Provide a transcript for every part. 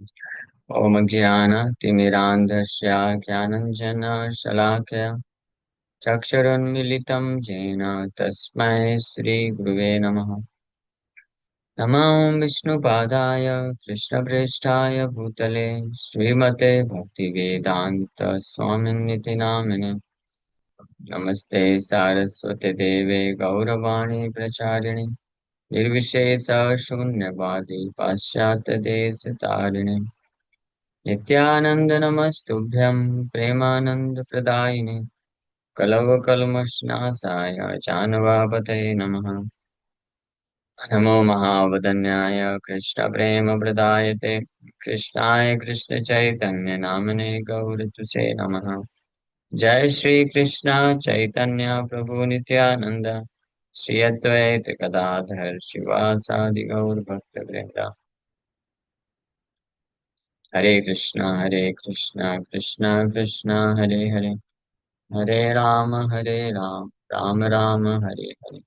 ॐ ज्ञानतिमिरान्धस्य ज्ञानञ्जनशलाकया चक्षुरुन्मीलितं येन तस्मै श्रीगुरुवे नमः। नमो विष्णुपादाय कृष्णप्रेष्ठाय भूतले श्रीमते भक्तिवेदान्त स्वामिनिति नामिने। नमस्ते सारस्वते देवे गौरवाणी प्रचारिणे निर्विशेष शून्यवादी पाश्चात्यदेशतारिणे नित्यानंद नमस्तुभ्यं प्रेमानंदप्रदायिने कलवकल्मषनाशाय जानवापतये नमः। नमो महावदन्याय कृष्णप्रेमप्रदायते कृष्णाय कृष्णचैतन्यनामने गौरतुसे नमः। जय श्री कृष्ण चैतन्य प्रभु नित्यानंद श्री अद्वैत गदाधर शिवासादि गौर भक्तवृंद। हरे कृष्णा कृष्णा कृष्णा हरे हरे, हरे राम राम राम हरे हरे।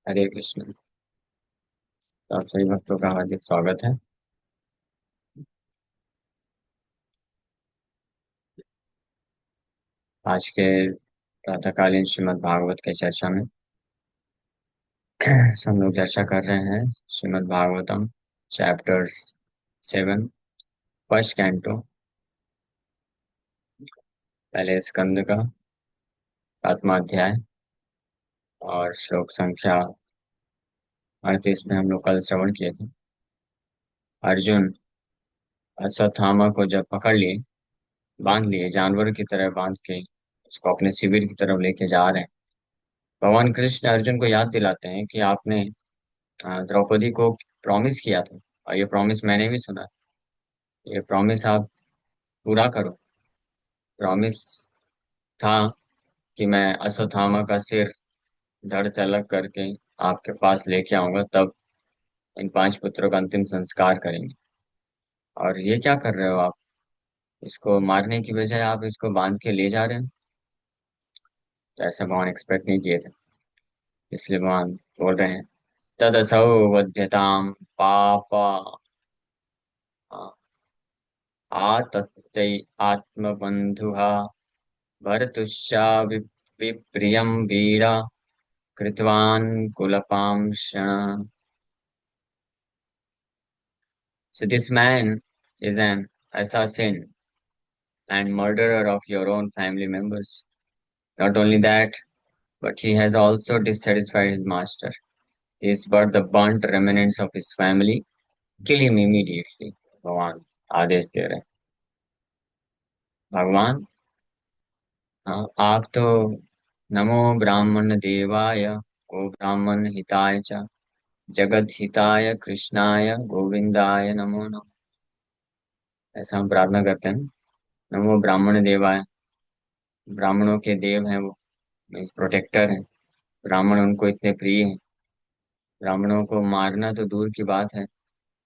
हरे कृष्ण। तो आप सभी भक्तों का हार्दिक स्वागत है। आज के प्रातःकालीन श्रीमद् भागवत के चर्चा में हम लोग चर्चा कर रहे हैं Shrimad Bhagavatam chapter 7, first canto, पहले स्कंद का 7वां अध्याय और श्लोक संख्या 38 में हम लोग कल श्रवण किए थे। अर्जुन अश्वत्थामा को जब पकड़ लिए, बांध लिए, जानवर की तरह बांध के उसको अपने शिविर की तरफ लेके जा रहे हैं, भगवान कृष्ण अर्जुन को याद दिलाते हैं कि आपने द्रौपदी को प्रॉमिस किया था, और ये प्रॉमिस मैंने भी सुना। ये प्रॉमिस आप पूरा करो। प्रॉमिस था कि मैं अश्वत्थामा का सिर धड़ से अलग करके आपके पास लेके आऊंगा, तब इन 5 पुत्रों का अंतिम संस्कार करेंगे। और ये क्या कर रहे हो आप? इसको मारने की बजाय आप इसको बांध के ले जा रहे हैं। तो ऐसा भगवान एक्सपेक्ट नहीं किए थे, इसलिए भगवान बोल रहे हैं तदसौ वध्यताम पापा आतत्ते आत्मबन्धुः भरतुश्चा विप्रियं वीरा कृतवान् कुलपांषण। So this man is an assassin and murderer of your own family members. Not only that, but he has also dissatisfied his master. He has burned the burnt remnants of his family. Kill him immediately. भगवान आदेश दे रहे हैं। भगवान, हाँ, आप तो नमो ब्राह्मण देवाय गो ब्राह्मण हिताय च जगत हिताय कृष्णाय गोविंदाय नमो नमः, ऐसा हम प्रार्थना करते हैं। नमो ब्राह्मण देवाय, ब्राह्मणों के देव हैं वो, मीन्स प्रोटेक्टर हैं। ब्राह्मण उनको इतने प्रिय हैं, ब्राह्मणों को मारना तो दूर की बात है,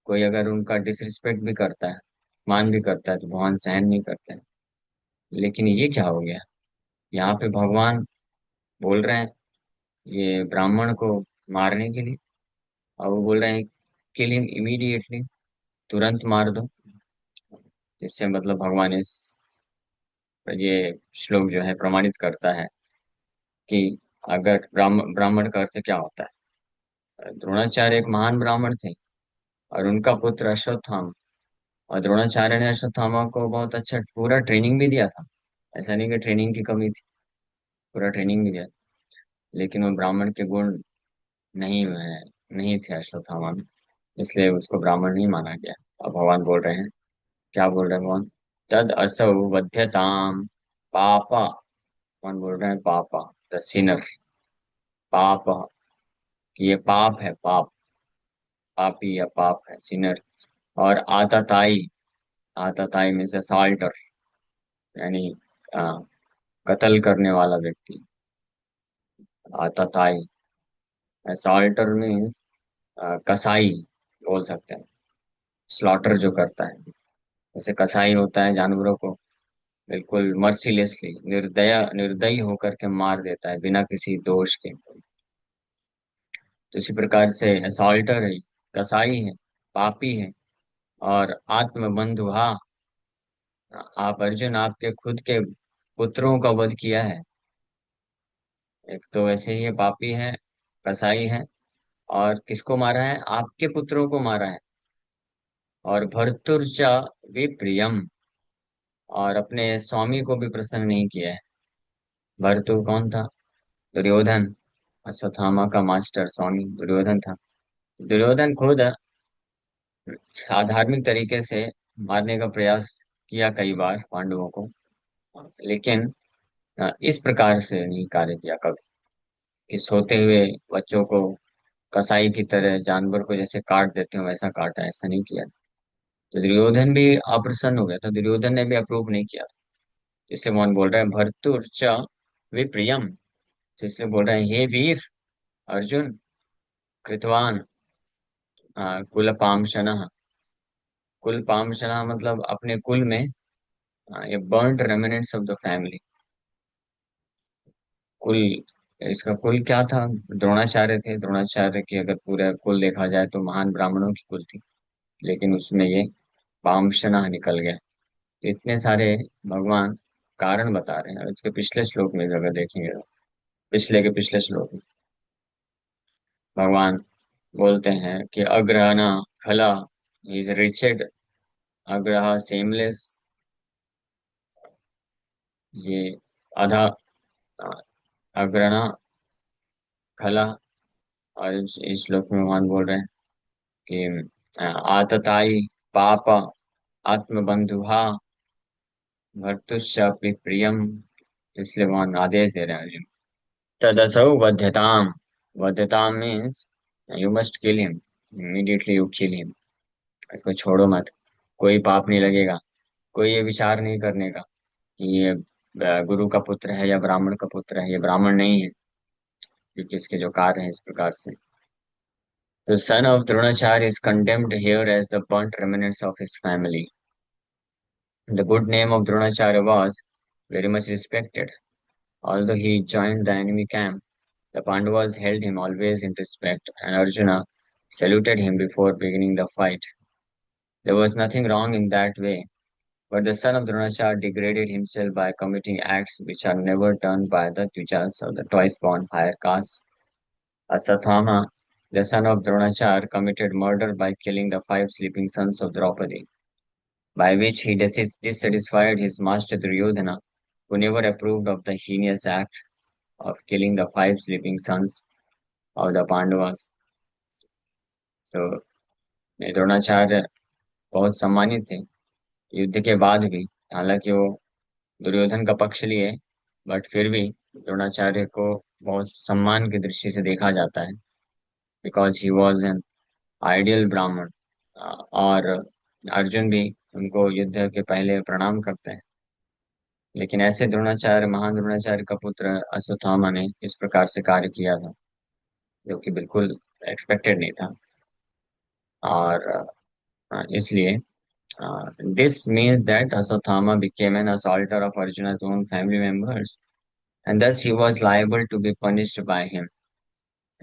कोई अगर उनका डिसरिस्पेक्ट भी करता है, मान भी करता है, तो भगवान सहन नहीं करते हैं। लेकिन ये क्या हो गया? यहाँ पे भगवान बोल रहे हैं ये ब्राह्मण को मारने के लिए, और वो बोल रहे हैं किल हिम इमीडिएटली, तुरंत मार दो। इससे मतलब भगवान इस ये श्लोक जो है प्रमाणित करता है कि अगर ब्राह्मण का अर्थ क्या होता है। द्रोणाचार्य एक महान ब्राह्मण थे, और उनका पुत्र अश्वत्थामा, और द्रोणाचार्य ने अश्वत्थामा को बहुत अच्छा पूरा ट्रेनिंग भी दिया था। ऐसा नहीं कि ट्रेनिंग की कमी थी, पूरा ट्रेनिंग भी दिया। लेकिन वो ब्राह्मण के गुण नहीं है, नहीं थे अश्वत्थामा में, इसलिए उसको ब्राह्मण नहीं माना गया। अब भगवान बोल रहे हैं, क्या बोल रहे हैं भगवान? तद असौ वध्यताम पापा। भगवान बोल रहे हैं पापा, द सिनर, पाप, कि ये पाप है, पाप, पापी या पाप है, सिनर। और आताताई, आताताई में से साल्टर, यानी आ, कत्ल करने वाला व्यक्ति, आताताई। साल्टर मीन्स कसाई बोल सकते हैं, स्लॉटर जो करता है। जैसे कसाई होता है, जानवरों को बिल्कुल मर्सीलेसली, निर्दयी होकर के मार देता है बिना किसी दोष के। तो इसी प्रकार से असॉल्टर है, कसाई है, पापी है, और आत्मबंधुहा। आप अर्जुन, आपके खुद के पुत्रों का वध किया है। एक तो वैसे ही ये पापी है, कसाई है, और किसको मारा है? आपके पुत्रों को मारा है। और भर्तुर्चा विप्रियम, और अपने स्वामी को भी प्रसन्न नहीं किया है। भर्तु कौन था? दुर्योधन, अश्वत्थामा का मास्टर स्वामी दुर्योधन था। दुर्योधन खुद अधार्मिक तरीके से मारने का प्रयास किया कई बार पांडवों को, लेकिन इस प्रकार से नहीं कार्य किया कभी, कि सोते हुए बच्चों को कसाई की तरह जानवर को जैसे काट देते हो वैसा काटा, ऐसा नहीं किया। तो दुर्योधन भी अप्रसन्न हो गया था, दुर्योधन ने भी अप्रूव नहीं किया था। इसलिए मोहन बोल रहा है भर्तुर्च विप्रियम। तो इसलिए बोल रहे हैं, हे वीर अर्जुन, कृतवान कुल पामशनः। कुल पामशनः मतलब अपने कुल में, ये burned remnants of the family. कुल, इसका कुल क्या था? द्रोणाचार्य थे। द्रोणाचार्य की अगर पूरा कुल देखा जाए तो महान ब्राह्मणों की कुल थी, लेकिन उसमें ये पामशना निकल गया। तो इतने सारे भगवान कारण बता रहे हैं। और इसके पिछले श्लोक में भी अगर देखेंगे तो, पिछले के पिछले श्लोक में भगवान बोलते हैं कि अग्रहण खला इज रिचेड, अग्रह सेमलेस, ये आधा अग्रहण खला। और इस श्लोक में भगवान बोल रहे हैं कि आतताई पाप आत्मबंधुहा भर्तुश्चापि प्रियम। इसलिए भगवान आदेश दे रहे हैं अर्जुन, तदसौ वध्यताम। वध्यताम means you must kill him, immediately you kill him. इसको छोड़ो मत, कोई पाप नहीं लगेगा। कोई ये विचार नहीं करने का कि ये गुरु का पुत्र है या ब्राह्मण का पुत्र है। ये ब्राह्मण नहीं है, क्योंकि इसके जो कार्य है इस प्रकार से। The son of Dronacharya is condemned here as the burnt remnants of his family. The good name of Dronacharya was very much respected. Although he joined the enemy camp, the Pandavas held him always in respect, and Arjuna saluted him before beginning the fight. There was nothing wrong in that way, but the son of Dronacharya degraded himself by committing acts which are never done by the Dvijas or the twice born higher castes. Asatthama, the son of Dronacharya, committed murder by killing the five sleeping sons of Draupadi, by which he dissatisfied his master Duryodhana, who never approved of the heinous act of killing the five sleeping sons of the Pandavas. तो ये द्रोणाचार्य बहुत सम्मानित थे युद्ध के बाद भी। हालांकि वो दुर्योधन का पक्ष लिए, बट फिर भी द्रोणाचार्य को बहुत सम्मान की दृष्टि से देखा जाता है, because he was an ideal ब्राह्मण। और अर्जुन भी उनको युद्ध के पहले प्रणाम करते हैं। लेकिन ऐसे द्रोणाचार्य, महान द्रोणाचार्य का पुत्र अश्वत्थामा ने इस प्रकार से कार्य किया था, जो कि बिल्कुल एक्सपेक्टेड नहीं था। और इसलिए this means that Aswathama became an assaulter of Arjuna's own family members, and thus he was liable to be punished by him.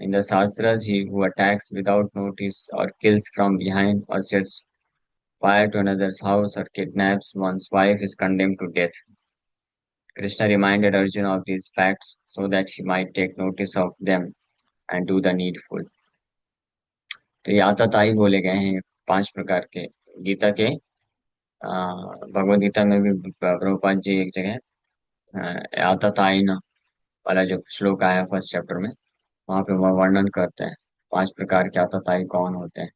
In the Shastras, he who attacks without notice or kills from behind or sets fire to another's house or kidnaps one's wife is condemned to death. Krishna reminded Arjuna of these facts so that he might take notice of them and do the needful. तो ये आताताई बोले गए हैं पांच प्रकार के गीता के। भगवद गीता में भी प्रभुपाद जी एक जगह आताताई ना वाला जो श्लोक आया फर्स्ट चैप्टर में, वहां पे वह वर्णन करते हैं पांच प्रकार के आताताई कौन होते हैं।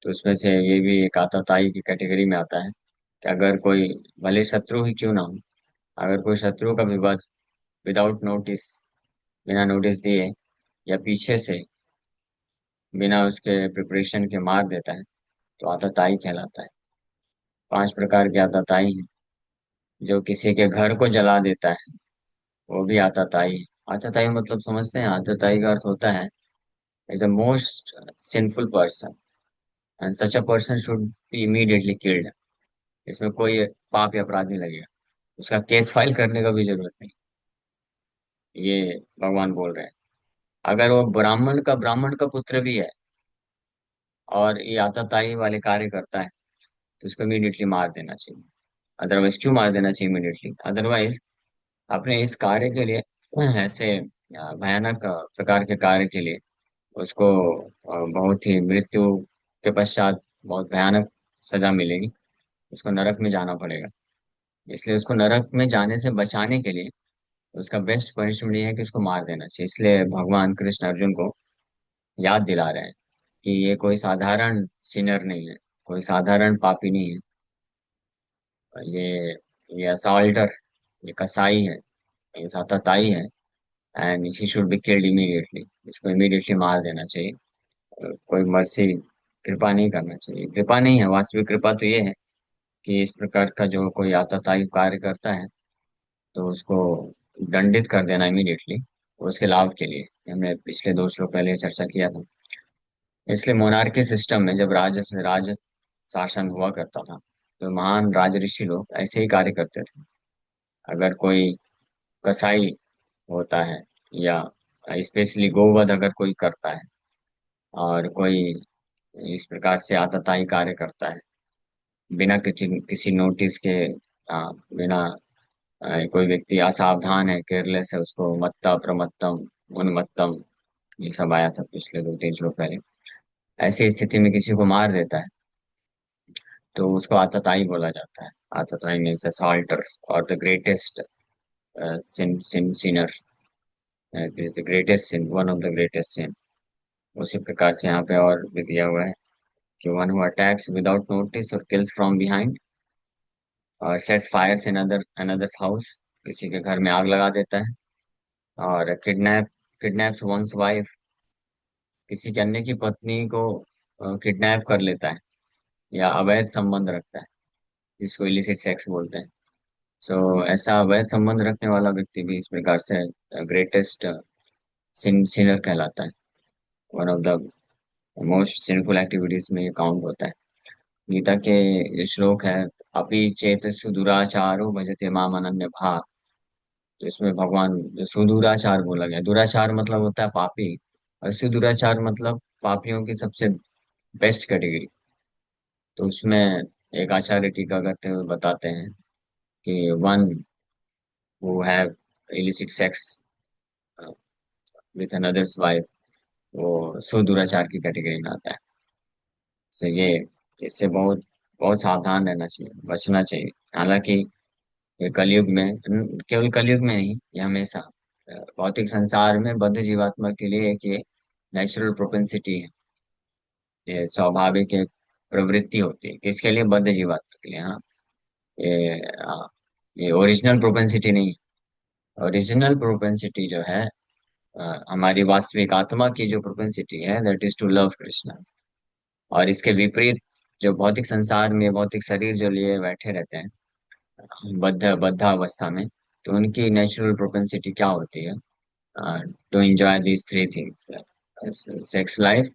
तो उसमें से ये भी एक आताताई की कैटेगरी में आता है कि अगर कोई, भले शत्रु ही क्यों ना हो, अगर कोई शत्रु का विवध विदाउट नोटिस, बिना नोटिस दिए या पीछे से बिना उसके प्रिपरेशन के मार देता है, तो आताताई कहलाता है। पांच प्रकार के आताताई हैं। जो किसी के घर को जला देता है वो भी आताताई है। आताताई मतलब समझते हैं? आताताई का अर्थ होता है is a most sinful person and such a person should be immediately killed. इसमें कोई पाप या अपराध नहीं लगेगा, उसका केस फाइल करने का भी जरूरत नहीं। ये भगवान बोल रहे हैं। अगर वो ब्राह्मण का पुत्र भी है और ये आतताई वाले कार्य करता है तो उसको इमीडिएटली मार देना चाहिए। अदरवाइज क्यों मार देना चाहिए इमीडिएटली? अदरवाइज अपने इस कार्य के लिए, ऐसे भयानक प्रकार के कार्य के लिए उसको बहुत ही मृत्यु के पश्चात बहुत भयानक सजा मिलेगी। उसको नरक में जाना पड़ेगा। इसलिए उसको नरक में जाने से बचाने के लिए उसका बेस्ट पनिशमेंट ये है कि उसको मार देना चाहिए। इसलिए भगवान कृष्ण अर्जुन को याद दिला रहे हैं कि ये कोई साधारण सिनर नहीं है, कोई साधारण पापी नहीं है। ये ये असॉल्टर, ये कसाई है, ये साताताई है। And he should be killed immediately. इसको इमीडिएटली मार देना चाहिए। कोई मर्सी, कृपा नहीं करना चाहिए। कृपा नहीं है, वास्तविक कृपा तो ये है कि इस प्रकार का जो कोई आतताई कार्य करता है तो उसको दंडित कर देना इमीडिएटली, उसके लाभ के लिए। हमने पिछले 2 श्लोक पहले चर्चा किया था। इसलिए मोनार्की सिस्टम में जब राज शासन हुआ करता था तो महान राजऋषि लोग ऐसे ही कार्य करते थे। अगर कोई कसाई होता है या स्पेशली गोवध अगर कोई करता है और कोई इस प्रकार से आतताई कार्य करता है बिना किसी किसी नोटिस के, बिना कोई व्यक्ति असावधान है, केयरलेस है, उसको मत्ता प्रमत्तम उन्मत्तम, ये सब आया था पिछले 2-3 श्लोक पहले। ऐसी स्थिति में किसी को मार देता है तो उसको आतताई बोला जाता है। आतताई मीन्स असॉल्टर और the greatest sinner, the greatest sin, one of the greatest sin. उसी प्रकार से यहाँ पे और भी दिया हुआ है कि one who attacks without notice और किल्स फ्रॉम बिहाइंड और सेट्स फायर्स इन अनदर्स हाउस, किसी के घर में आग लगा देता है। और किडनैप्स वंस वाइफ, किसी के अन्य की पत्नी को किडनैप कर लेता है या अवैध संबंध रखता है, जिसको इलिसिट सेक्स बोलते हैं। सो ऐसा अवैध संबंध रखने वाला व्यक्ति भी इस प्रकार से ग्रेटेस्ट सिनर कहलाता है। One of the most sinful activities में ये काउंट होता है। गीता के ये श्लोक है, अपि चेत सुदुराचारो भजते माम अनन्य भाव। तो इसमें भगवान जो सुदुराचार बोला गया, दुराचार मतलब होता है पापी, और सुदुराचार मतलब पापियों की सबसे बेस्ट कैटेगरी। तो उसमें एक आचार्य टीका करते हुए बताते हैं कि one who have illicit sex with another's wife, वो सुदुराचार की कैटेगरी में आता है। तो ये, इससे बहुत बहुत सावधान रहना चाहिए, बचना चाहिए। हालांकि ये कलयुग में, केवल कलयुग में नहीं, ये हमेशा भौतिक संसार में बद्ध जीवात्मा के लिए एक ये नेचुरल प्रोपेंसिटी है। ये स्वाभाविक एक प्रवृत्ति होती है। किसके लिए? बद्ध जीवात्मा के लिए। हाँ, ये ये ओरिजिनल प्रोपेंसिटी नहीं। ओरिजिनल प्रोपेंसिटी जो है, हमारी वास्तविक आत्मा की जो प्रोपेंसिटी है, that is to love Krishna. और इसके विपरीत जो भौतिक संसार में भौतिक शरीर जो लिए बैठे रहते हैं बद्धावस्था में, तो उनकी नेचुरल प्रोपेंसिटी क्या होती है? To enjoy these 3 things: sex life,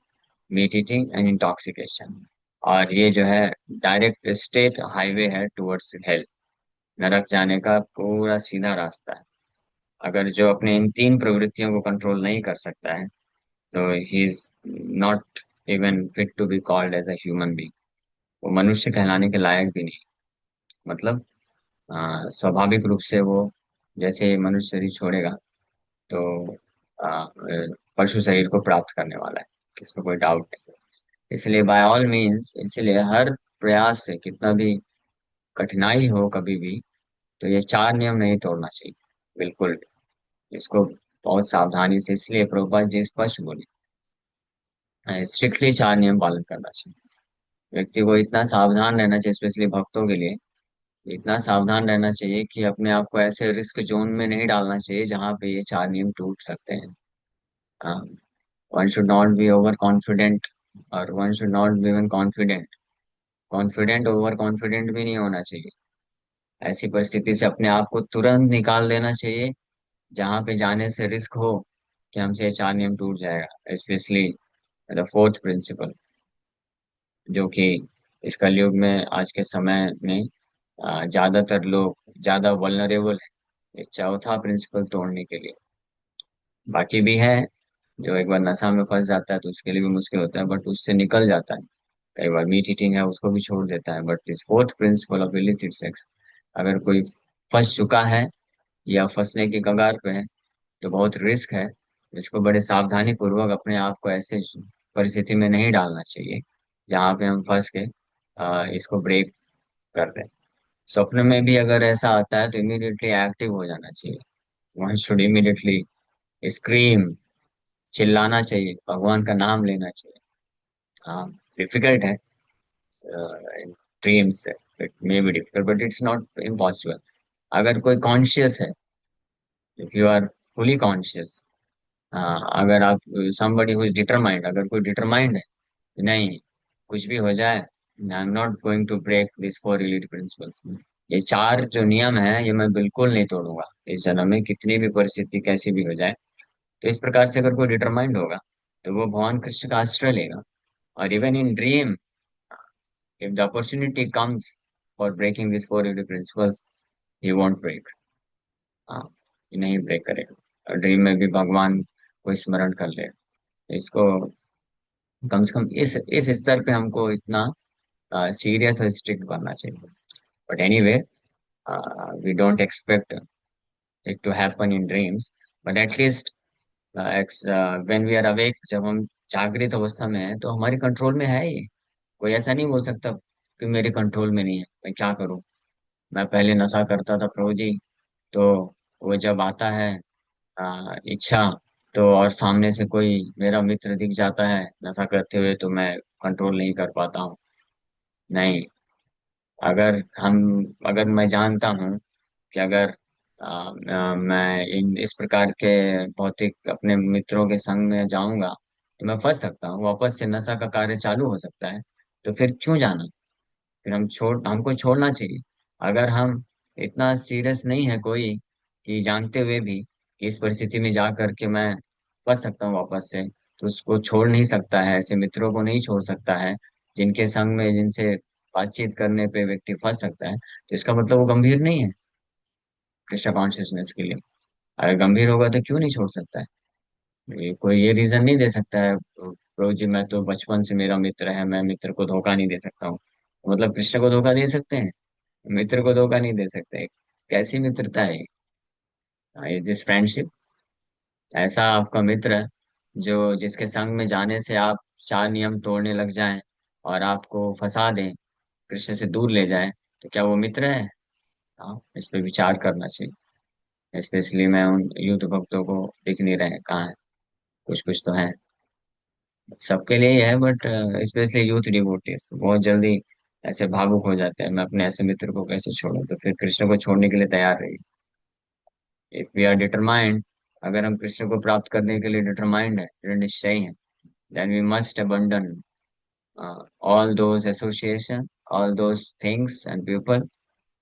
meat eating and intoxication. और ये जो है डायरेक्ट स्टेट हाईवे है टुवर्ड्स हेल, नरक जाने का पूरा सीधा रास्ता है। अगर जो अपने इन 3 प्रवृत्तियों को कंट्रोल नहीं कर सकता है तो he is not even fit to be called as a human being. वो मनुष्य कहलाने के लायक भी नहीं। मतलब स्वाभाविक रूप से वो जैसे मनुष्य शरीर छोड़ेगा तो पशु शरीर को प्राप्त करने वाला है, इसमें कोई डाउट नहीं। इसलिए बाय ऑल मीन्स, इसलिए हर प्रयास से, कितना भी कठिनाई हो कभी भी, तो ये 4 नियम नहीं तोड़ना चाहिए, बिल्कुल। इसको बहुत सावधानी से, इसलिए प्रभुपाद जी स्पष्ट बोले, स्ट्रिक्टली 4 नियम पालन करना चाहिए। व्यक्ति को इतना सावधान रहना चाहिए, स्पेशली भक्तों के लिए इतना सावधान रहना चाहिए कि अपने आप को ऐसे रिस्क जोन में नहीं डालना चाहिए जहाँ पे ये 4 नियम टूट सकते हैं। One should not be over confident, और one should not be even confident. Confident over confident भी नहीं होना चाहिए। ऐसी परिस्थिति से अपने आप को तुरंत निकाल देना चाहिए जहाँ पे जाने से रिस्क हो कि हमसे ये 4 नियम टूट जाएगा। स्पेशली द फोर्थ प्रिंसिपल, जो कि इस कलयुग में, आज के समय में ज्यादातर लोग ज्यादा वल्नरेबल है, ये चौथा प्रिंसिपल तोड़ने के लिए। बाकी भी है, जो एक बार नशा में फंस जाता है तो उसके लिए भी मुश्किल होता है, बट उससे निकल जाता है। कई बार मीट ईटिंग है उसको भी छोड़ देता है, but this fourth principle of illicit sex, अगर कोई फंस चुका है या फंसने की कगार पे है तो बहुत रिस्क है। इसको बड़े सावधानी पूर्वक अपने आप को ऐसे परिस्थिति में नहीं डालना चाहिए जहाँ पे हम फंस के इसको ब्रेक कर दें। स्वप्न में भी अगर ऐसा आता है तो इमीडिएटली एक्टिव हो जाना चाहिए। वन शुड इमीडिएटली स्क्रीम, चिल्लाना चाहिए, भगवान का नाम लेना चाहिए। हाँ, डिफिकल्ट है dreams, it may be difficult but it's not impossible. अगर कोई कॉन्शियस है, if you are fully conscious, अगर आप somebody who is determined, अगर कोई डिटरमाइंड है कि नहीं, कुछ भी हो जाए, I am not going to break this four रिलीड प्रिंसिपल्स, ये चार जो नियम है ये मैं बिल्कुल नहीं तोड़ूंगा इस जन्म में, कितनी भी परिस्थिति कैसी भी हो जाए। तो इस प्रकार से अगर कोई डिटरमाइंड होगा तो वो भगवान कृष्ण का आश्रय लेगा। और even in dream, if the opportunity comes for breaking these four Yogic principles, he won't break। हाँ, ये नहीं ब्रेक करेगा। ड्रीम में भी भगवान को स्मरण कर ले। इसको कम से कम इस स्तर पे हमको इतना सीरियस और स्ट्रिक्ट बनना चाहिए। But anyway, we don't expect it to happen in dreams, but at least when we are awake, जब हम जागृत अवस्था में हैं तो हमारे कंट्रोल में है ये। कोई ऐसा नहीं बोल सकता कि मेरे कंट्रोल में नहीं है, मैं क्या करूं। मैं पहले नशा करता था प्रभु जी, तो वो जब आता है इच्छा, तो और सामने से कोई मेरा मित्र दिख जाता है नशा करते हुए तो मैं कंट्रोल नहीं कर पाता हूँ। नहीं, अगर मैं जानता हूँ कि अगर मैं इन इस प्रकार के भौतिक अपने मित्रों के संग में जाऊंगा तो मैं फंस सकता हूँ, वापस से नशा का कार्य चालू हो सकता है। तो फिर क्यों जाना, फिर हमको छोड़ना चाहिए। अगर हम इतना सीरियस नहीं है कोई कि जानते हुए भी कि इस परिस्थिति में जा करके मैं फंस सकता हूँ वापस से, तो उसको छोड़ नहीं सकता है, ऐसे मित्रों को नहीं छोड़ सकता है जिनके संग में, जिनसे बातचीत करने पे व्यक्ति फंस सकता है, तो इसका मतलब वो गंभीर नहीं है कृष्ण कॉन्शियसनेस के लिए। अगर गंभीर होगा तो क्यों नहीं छोड़ सकता है। कोई ये रीजन नहीं दे सकता है प्रभु जी मैं तो बचपन से मेरा मित्र है, मैं मित्र को धोखा नहीं दे सकता हूँ। मतलब कृष्ण को धोखा दे सकते हैं, मित्र को धोखा नहीं दे सकते। कैसी मित्रता है ये दिस फ्रेंडशिप। ऐसा आपका मित्र जो जिसके संग में जाने से आप चार नियम तोड़ने लग जाएं और आपको फंसा दें, कृष्ण से दूर ले जाए, तो क्या वो मित्र है। हाँ, इस पे विचार करना चाहिए। स्पेशली मैं उन युद्ध भक्तों को दिख नहीं रहे कहाँ है, कुछ कुछ तो है, सबके लिए ही है बट स्पेशली यूथ डिवोटीज बहुत जल्दी ऐसे भावुक हो जाते हैं। मैं अपने ऐसे मित्र को कैसे छोड़ूं, तो फिर कृष्ण को छोड़ने के लिए तैयार रहिए। इफ वी आर डिटरमाइंड, अगर हम कृष्ण को प्राप्त करने के लिए डिटरमाइंड है, दृढ़ निश्चयी है, then we must abandon all those association, all those things and people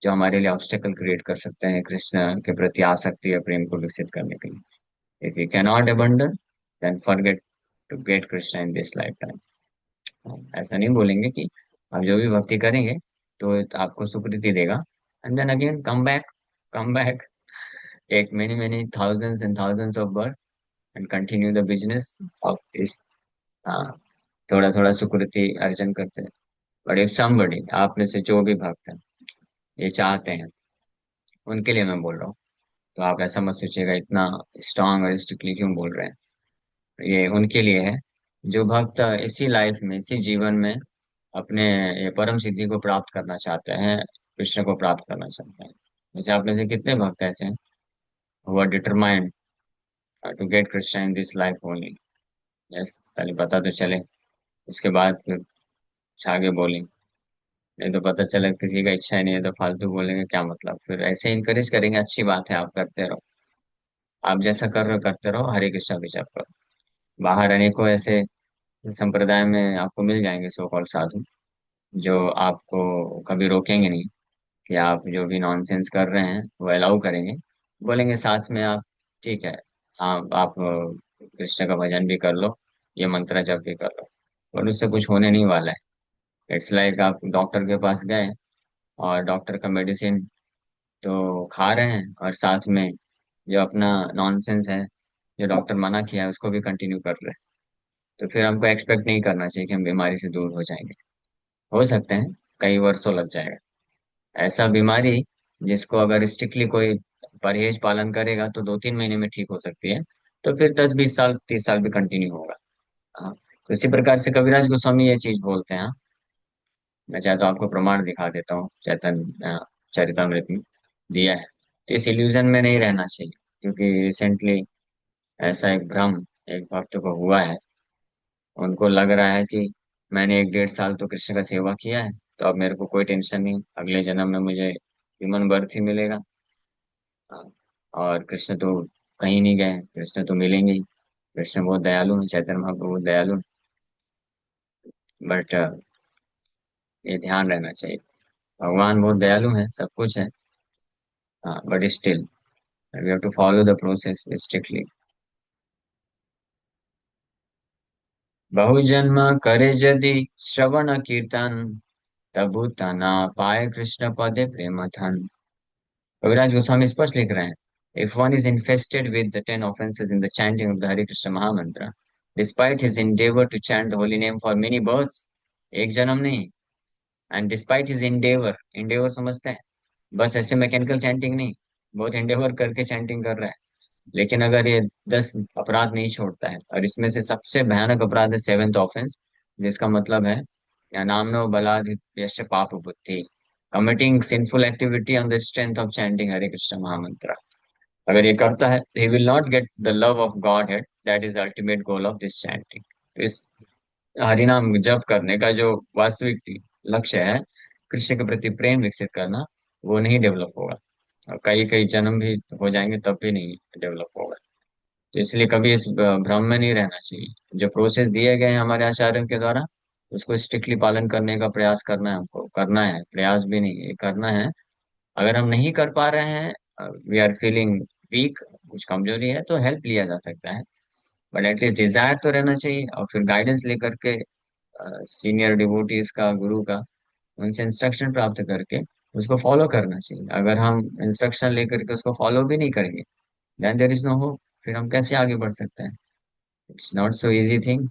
जो हमारे लिए ऑब्स्टेकल क्रिएट कर सकते हैं कृष्ण के प्रति आसक्ति या प्रेम को विकसित करने के लिए। If you cannot abandon, then forget to get Krishna in this lifetime. ऐसा नहीं बोलेंगे कि आप जो भी भक्ति करेंगे तो आपको सुकृति देगा, and then again come back, take many many thousands of birth and continue the business of this. थोड़ा थोड़ा सुकृति अर्जन करते हैं। बट इफ समबडी, आप में से जो भी भक्त हैं ये चाहते हैं, उनके लिए मैं बोल रहा हूँ, तो आप ऐसा मत सोचिएगा इतना स्ट्रांग और स्ट्रिक्टली क्यों बोल रहे हैं। ये उनके लिए है जो भक्त इसी लाइफ में, इसी जीवन में अपने ये परम सिद्धि को प्राप्त करना चाहते हैं, कृष्ण को प्राप्त करना चाहते हैं। जैसे आप में से कितने भक्त ऐसे हैं who are determined to get Krishna in this life only. Yes, पहले पता तो चले, उसके बाद फिर आगे बोलें। नहीं तो पता चला किसी का इच्छा ही नहीं है तो फालतू बोलेंगे, क्या मतलब। फिर ऐसे इंकरेज करेंगे, अच्छी बात है, आप करते रहो, आप जैसा कर रहे हो करते रहो, हरे कृष्णा भी जप करो। बाहर अनेकों ऐसे संप्रदाय में आपको मिल जाएंगे सो कॉल्ड साधु जो आपको कभी रोकेंगे नहीं कि आप जो भी नॉनसेंस कर रहे हैं वो अलाउ करेंगे। बोलेंगे साथ में आप, ठीक है, हाँ आप कृष्ण का भजन भी कर लो, ये मंत्र जप भी कर लो, और उससे कुछ होने नहीं वाला है। इट्स लाइक आप डॉक्टर के पास गए और डॉक्टर का मेडिसिन तो खा रहे हैं और साथ में जो अपना नॉनसेंस है जो डॉक्टर मना किया है उसको भी कंटिन्यू कर रहे हैं, तो फिर हमको एक्सपेक्ट नहीं करना चाहिए कि हम बीमारी से दूर हो जाएंगे। हो सकते हैं कई वर्षों लग जाएगा। ऐसा बीमारी जिसको अगर स्ट्रिक्टली कोई परहेज पालन करेगा तो 2-3 महीने में ठीक हो सकती है, तो फिर 10-20 साल 30 साल भी कंटिन्यू होगा। हाँ, तो इसी प्रकार से कविराज गोस्वामी ये चीज बोलते हैं। हाँ, मैं चाहे तो आपको प्रमाण दिखा देता हूँ, चरितमृत में दिया है। तो इस इल्यूजन में नहीं रहना चाहिए, क्योंकि रिसेंटली ऐसा एक भ्रम एक भक्त को हुआ है। उनको लग रहा है कि मैंने 1-1.5 साल तो कृष्ण का सेवा किया है, तो अब मेरे को कोई टेंशन नहीं, अगले जन्म में मुझे ह्यूमन बर्थ ही मिलेगा। हाँ, और कृष्ण तो कहीं नहीं गए, कृष्ण तो मिलेंगे ही। कृष्ण बहुत दयालु है, चैतन्य महाप्रभु बहुत दयालु है। बट ये ध्यान रहना चाहिए, भगवान बहुत दयालु है, सब कुछ है। हाँ, but still we have to follow the process strictly. बहु जन्म करे यदि श्रवण कीर्तन, तबु तना पाए कृष्ण पदे प्रेम धन। कविराज गोस्वामी स्पष्ट लिख रहे हैं, if one is infested with the 10 offenses in the chanting of the Hare Krishna Mahamantra, despite his endeavor to chant the holy name for many births, एक जन्म नहीं, and despite his endeavor, endeavor समझते हैं, बस ऐसे mechanical chanting नहीं, बहुत endeavor करके चैंटिंग कर रहा है, लेकिन अगर ये 10 अपराध नहीं छोड़ता है, और इसमें से सबसे भयानक अपराध है 7th offense, जिसका मतलब है या नामनो बलाद यश पाप बुद्धि, committing sinful activity on the strength of chanting Hare Krishna mahamantra. अगर ये करता है he will not get the love of Godhead, that is ultimate goal of this chanting. इस हरिनाम जप करने का जो वास्तविक लक्ष्य है, कृष्ण के प्रति प्रेम विकसित करना, वो नहीं डेवलप होगा, और कई कई जन्म भी हो जाएंगे तब भी नहीं डेवलप होगा। तो इसलिए कभी इस भ्रम में नहीं रहना चाहिए। जो प्रोसेस दिए गए हैं हमारे आचार्यों के द्वारा, उसको स्ट्रिक्टली पालन करने का प्रयास करना है, हमको करना है, प्रयास भी नहीं ये करना है। अगर हम नहीं कर पा रहे हैं, वी आर फीलिंग वीक, कुछ कमजोरी है, तो हेल्प लिया जा सकता है, बट एटलीस्ट डिजायर तो रहना चाहिए, और फिर गाइडेंस लेकर के सीनियर डिवोटीज का, गुरु का, उनसे इंस्ट्रक्शन प्राप्त करके उसको फॉलो करना चाहिए। अगर हम इंस्ट्रक्शन लेकर के उसको फॉलो भी नहीं करेंगे, then there is no hope, फिर हम कैसे आगे बढ़ सकते हैं? It's not so easy thing.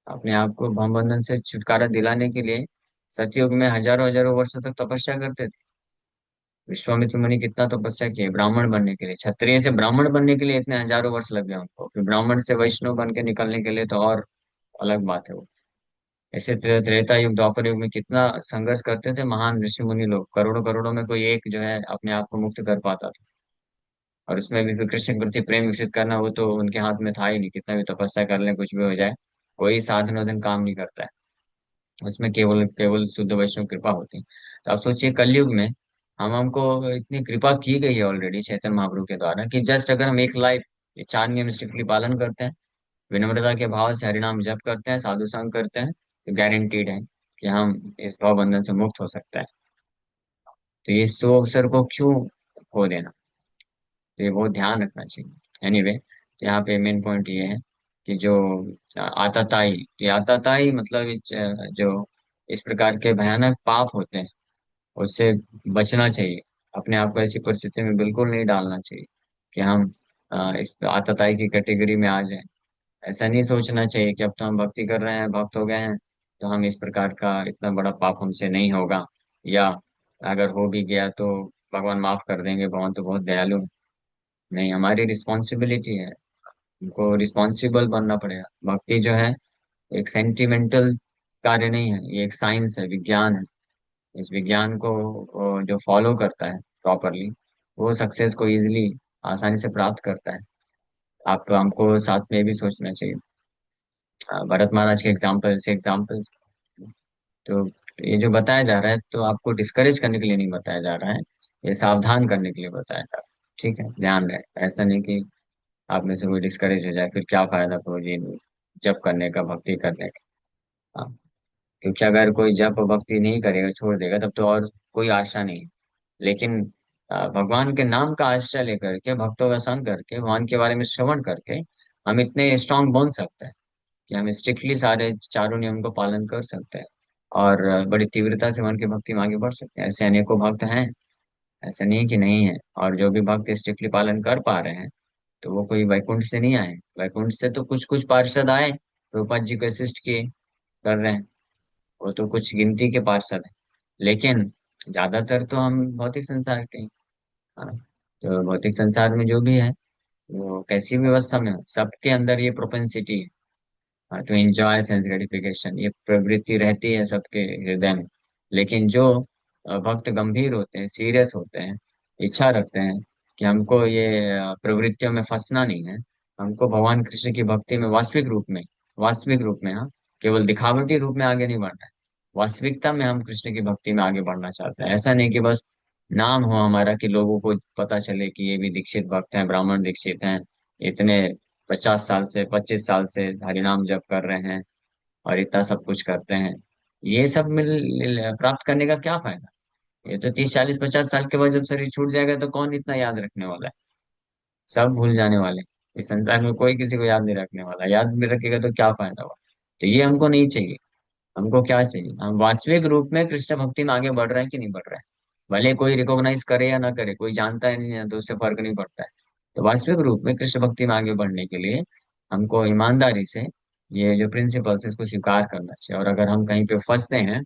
अपने आप को भव बंधन से छुटकारा दिलाने के लिए सतयुग में हजारों हजारों वर्षों तक तपस्या करते थे। विश्वामित्र मुनि कितना तपस्या किए ब्राह्मण बनने के लिए, क्षत्रिय से ब्राह्मण बनने के लिए इतने हजारों वर्ष लग गए उनको, फिर ब्राह्मण से वैष्णव बन के निकलने के लिए तो और अलग बात है वो। ऐसे त्रेता युग द्वापर युग में कितना संघर्ष करते थे महान ऋषि मुनि लोग, करोड़ों करोड़ों में कोई एक जो है अपने आप को मुक्त कर पाता था। और उसमें भी फिर कृष्ण के प्रति प्रेम विकसित करना, वो तो उनके हाथ में था ही नहीं, कितना भी तपस्या कर ले कुछ भी हो जाए, कोई साधन वाधन काम नहीं करता है। उसमें केवल केवल शुद्ध वैष्णव कृपा होती है। तो आप सोचिए कलयुग में हमको इतनी कृपा की गई है ऑलरेडी चैतन्य महाप्रभु के द्वारा, कि जस्ट अगर हम एक लाइफ ये 4 नियम स्ट्रिक्टली पालन करते हैं, विनम्रता के भाव से हरिनाम जप करते हैं, साधु संग करते हैं, तो गारंटीड है कि हम इस भाव बंधन से मुक्त हो सकता है। तो ये शुभ अवसर को क्यों खो देना? तो ये बहुत ध्यान रखना चाहिए। एनीवे, यहाँ पे मेन पॉइंट ये है कि जो आताताई, ये आताताई मतलब जो इस प्रकार के भयानक पाप होते हैं, उससे बचना चाहिए। अपने आप को ऐसी परिस्थिति में बिल्कुल नहीं डालना चाहिए कि हम इस आताताई की कैटेगरी में आ जाएं। ऐसा नहीं सोचना चाहिए कि अब तो हम भक्ति कर रहे हैं, भक्त हो गए हैं, तो हम इस प्रकार का इतना बड़ा पाप हमसे नहीं होगा, या अगर हो भी गया तो भगवान माफ कर देंगे, भगवान तो बहुत दयालु है। नहीं, हमारी रिस्पॉन्सिबिलिटी है, हमको रिस्पॉन्सिबल बनना पड़ेगा। भक्ति जो है एक सेंटिमेंटल कार्य नहीं है, ये एक साइंस है, विज्ञान है। इस विज्ञान को जो फॉलो करता है प्रॉपरली, वो सक्सेस को इजीली, आसानी से प्राप्त करता है। आप हमको साथ में ये भी सोचना चाहिए, भरत महाराज के एग्जाम्पल से एग्जाम्पल्स, तो ये जो बताया जा रहा है, तो आपको डिस्करेज करने के लिए नहीं बताया जा रहा है, ये सावधान करने के लिए बताया जा रहा है। ठीक है, ध्यान रहे, ऐसा नहीं कि आप में से कोई डिस्करेज हो जाए, फिर क्या फायदा फिर ये जप करने का, भक्ति करने का। हाँ, क्योंकि अगर कोई जप भक्ति नहीं करेगा, छोड़ देगा, तब तो और कोई आशा नहीं है। लेकिन भगवान के नाम का आश्रय लेकर के, भक्तों का संग करके, भगवान के बारे में श्रवण करके, हम इतने स्ट्रांग बन सकते हैं कि हम स्ट्रिक्टली सारे चारों नियम को पालन कर सकते हैं, और बड़ी तीव्रता से मन की भक्ति में आगे बढ़ सकते हैं। ऐसे अनेकों भक्त हैं, ऐसा नहीं है कि नहीं है। और जो भी भक्त स्ट्रिक्टली पालन कर पा रहे हैं, तो वो कोई वैकुंठ से नहीं आए। वैकुंठ से तो कुछ कुछ पार्षद आए, प्रभुपाद जी को असिस्ट किए, कर रहे हैं। वो तो कुछ गिनती के पार्षद हैं, लेकिन ज्यादातर तो हम भौतिक संसार के हैं। हाँ, तो भौतिक संसार में जो भी है, वो कैसी व्यवस्था में हो, सबके अंदर ये प्रोपेंसिटी है टू एंजॉय सेंस ग्रेटिफिकेशन, ये प्रवृत्ति रहती है सबके हृदय में। लेकिन जो भक्त गंभीर होते हैं, सीरियस होते हैं, इच्छा रखते हैं कि हमको ये प्रवृत्तियों में फंसना नहीं है, हमको भगवान कृष्ण की भक्ति में वास्तविक रूप में, हाँ, केवल दिखावटी रूप में आगे नहीं बढ़ना है। वास्तविकता में हम कृष्ण की भक्ति में आगे बढ़ना चाहते हैं। ऐसा नहीं कि बस नाम हो हमारा, कि लोगों को पता चले कि ये भी दीक्षित भक्त हैं, ब्राह्मण दीक्षित हैं, इतने 50 साल से 25 साल से हरिनाम जप कर रहे हैं और इतना सब कुछ करते हैं। ये सब प्राप्त करने का क्या फायदा? ये तो 30 40 50 साल के बाद जब शरीर छूट जाएगा तो कौन इतना याद रखने वाला है? सब भूल जाने वाले। इस संसार में कोई किसी को याद नहीं रखने वाला, याद भी रखेगा तो क्या फायदा हुआ? तो ये हमको नहीं चाहिए। हमको क्या चाहिए? हम वास्तविक रूप में कृष्ण भक्ति में आगे बढ़ रहे हैं कि नहीं बढ़ रहे हैं। भले कोई रिकॉग्नाइज करे या ना करे, कोई जानता है नहीं है तो उससे फर्क नहीं पड़ता है। तो वास्तविक रूप में कृष्ण भक्ति में आगे बढ़ने के लिए हमको ईमानदारी से ये जो प्रिंसिपल्स है इसको स्वीकार करना चाहिए। और अगर हम कहीं पे फंसते हैं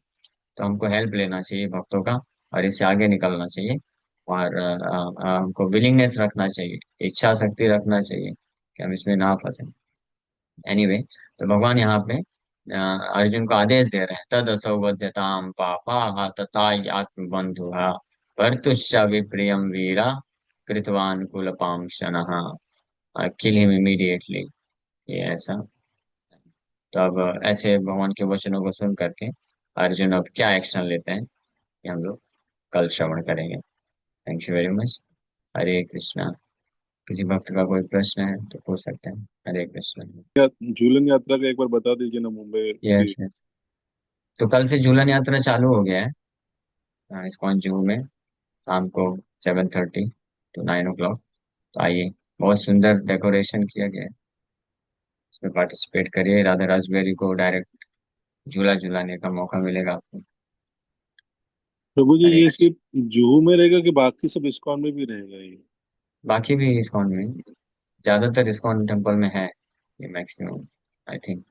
तो हमको हेल्प लेना चाहिए भक्तों का, और इससे आगे निकलना चाहिए। और हमको विलिंगनेस रखना चाहिए, इच्छा शक्ति रखना चाहिए कि हम इसमें ना फंसे। एनीवे, तो भगवान यहाँ पे अर्जुन को आदेश दे रहे हैं, तद असौबध्यताम पापा तथा आत्मबंधु भर्तुश्च विप्रियम वीरा कृतवान कुलपाम शनः, किल हिम इमीडिएटली। ये ऐसा। तो अब ऐसे भगवान के वचनों को सुन करके अर्जुन अब क्या एक्शन लेते हैं, ये हम लोग कल श्रवण करेंगे। Thank you very much. Hare Krishna. किसी भक्त का कोई प्रश्न है तो पूछ सकते हैं। हरे कृष्णा। झूलन यात्रा का एक बार बता दीजिए ना, मुंबई यस की। यस। तो कल से झूलन यात्रा चालू हो गया है इस्कॉन जू में, शाम को 7:30 to 9 o'clock। तो आइए, बहुत सुंदर डेकोरेशन किया गया है, इसमें पार्टिसिपेट करिए। राधा रास्बेरी को डायरेक्ट झूला झूलाने का मौका मिलेगा आपको। प्रभु जी, हरे ये कृष्ण। सिर्फ जुहू में रहेगा कि बाकी सब इस्कॉन में भी रहेगा ये? बाकी भी इस्कॉन में, ज्यादातर इस्कॉन टेम्पल में है ये, मैक्सिमम आई थिंक।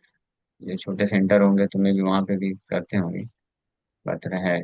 ये छोटे सेंटर होंगे तो मे भी वहाँ पे भी करते होंगे, बट है।